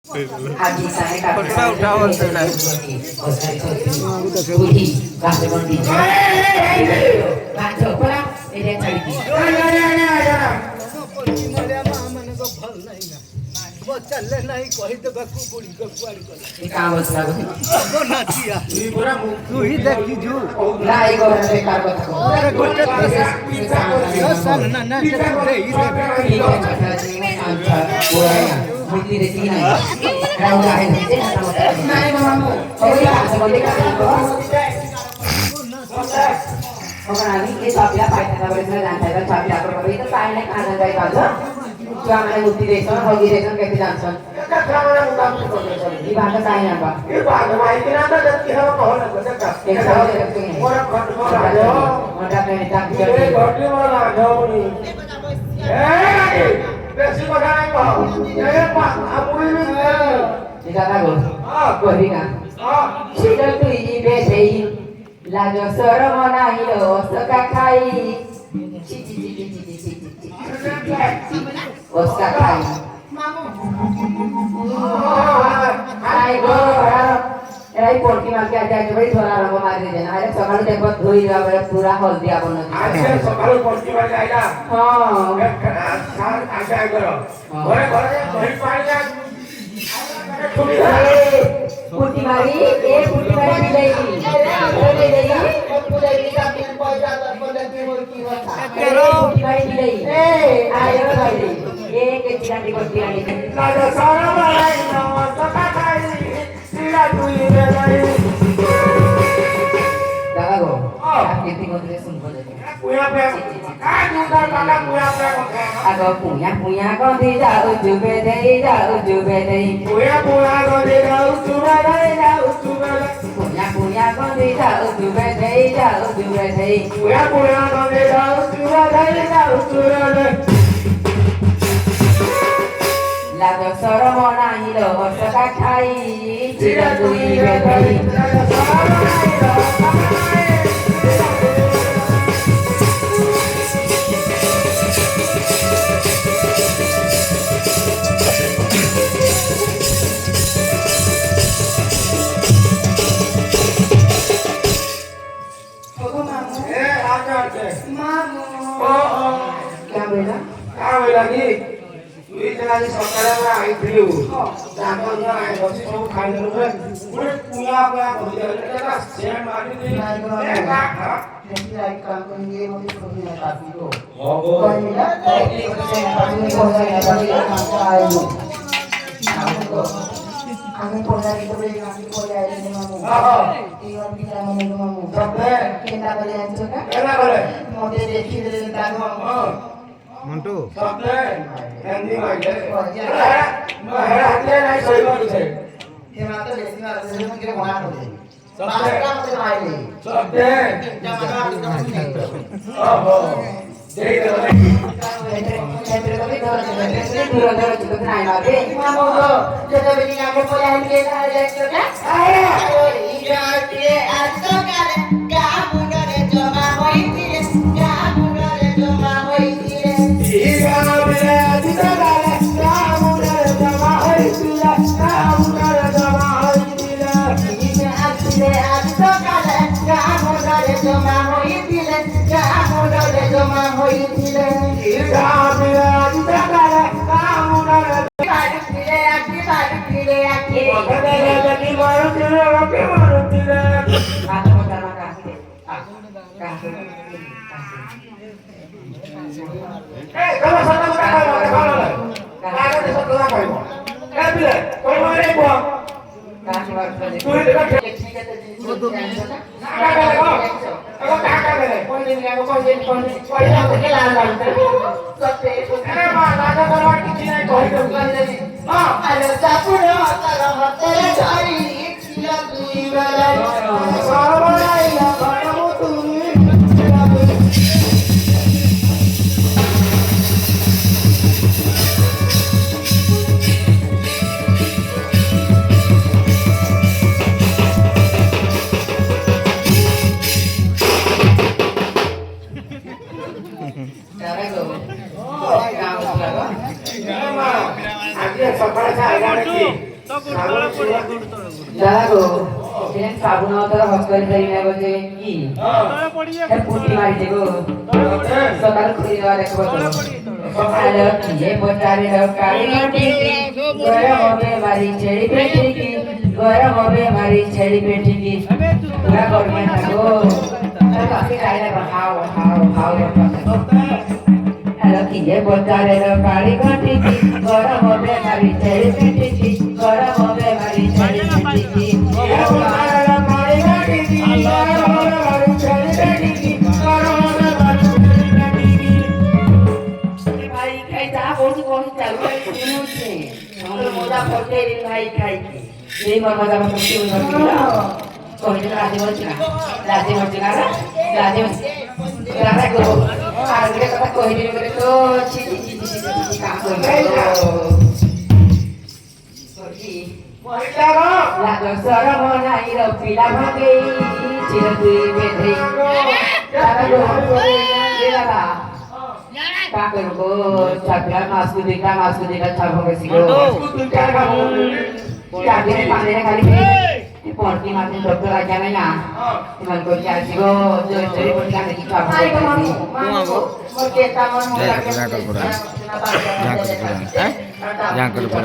उठाओ चले नहीं कही तो बकू बुढ़ी को कुआड़ी को ये काम असला को नाचिया तू पूरा तू ही देखी जू लाई को रे कार को अरे गोटे सन ना ना दे ही दे पूरा मुक्ति देखी नहीं राव है नहीं मामू ओए आज बोले का ओकरानी ये चापिया पाइता बरेसला जानता है चापिया को कभी तो पाइ नहीं खाना जाए बाजू जो हमारे मुक्ति देशों होगी देशों कैसे जानसन क्या हमारा मुकाबला करते हैं ये बात बताइए ना बा ये बात भाई कि ना तो जब कि हम कहो ना बच्चा का एक साल से रखते हैं मोरा खट मोरा आ जाओ मोटा पे नेता ये घोटी मोरा आ जाओ नी ए बेसी बगा नहीं कहो ये अपुरी में ठीक है गो हां कोई ना हां शीतल तू ई बेसई लाजो सरम नाही लो सका खाई ची ची ची ची ची उसका खाई आई गो एराई पोटकी मार के आजा जो भाई थोड़ा रंग मार दे देना अरे सकाळ देखो धोई रा बड़े पूरा हल्दी आपन आज सकाळ पोटकी मार जाएगा हां सार आजा करो घरे घरे भई पानी जा पुटी मारी ए पुटी मारी मिलेगी पुटी का बिल पैसा तर पदती मुर्की होता पुटी मारी मिलेगी ए आयो भाई ए के चिराटी को चिराटी लाजा सारा भाई ना सका खाई सीधा तुई रे भाई दादा गो आप कितनी को दे सुन को दे पुया पे आ दूधा काला पुया पे आगो पुया पुया को दे जाओ जुबे दे पुया पुया को दे जाओ जुबे पुया पुया को दे जाओ जुबे पुया पुया को दे जाओ जुबे लाजो सरम नाही लो सका खाई चिरा दुई रे भाई लाजो सरम नाही लो सका खाई क्या बोला कि ये जना जी सरकार में आई थिलु ताको जो आई बसी सब खाइ देलु रे पूरे पुया पुया हो गेल एटा सेम मारी दे एटा देखि आई काम करेंगे मोदी कोनी है काफी को हो कोई ना देखि से पानी हो जाए बड़ी काम का आयो आगे पोला की तो बड़ी गाड़ी पोला आई ने मामू हां ये और बिना मामू मामू सबे केना करे आछो का केना करे मोदे देखि दे ताको हां मंटू सबे हिंदी में दे मैं हाथे नहीं सही बात है ये मात्र बेसी ना से के बना हो जाए सबे का मत मारे सबे जमाना ओहो देख दे দাদা গো এখানে সাবুন অতটা হসপিটাল যাই না বলছে কি পুটি মারিছে গো সকাল খুলে দেওয়া দেখবো সকালে কি পচারে কালী মাটি গরম হবে মারি ছেড়ি পেটি কি গরম হবে মারি ছেড়ি পেটি কি পুরা করবে না গো তাহলে আপনি গাইলে হাও হাও হাও হ্যালো কি পচারে কালী মাটি কি গরম হবে মারি ছেড়ি পেটি কি গরম হবে মারি ছেড়ি পেটি কি Cakra masuk di cabang kesini. Jadi panennya kali ini porti masih dokter aja nanya. Cuman kerja sih go, jadi porti di cabang kesini. Yang kedua,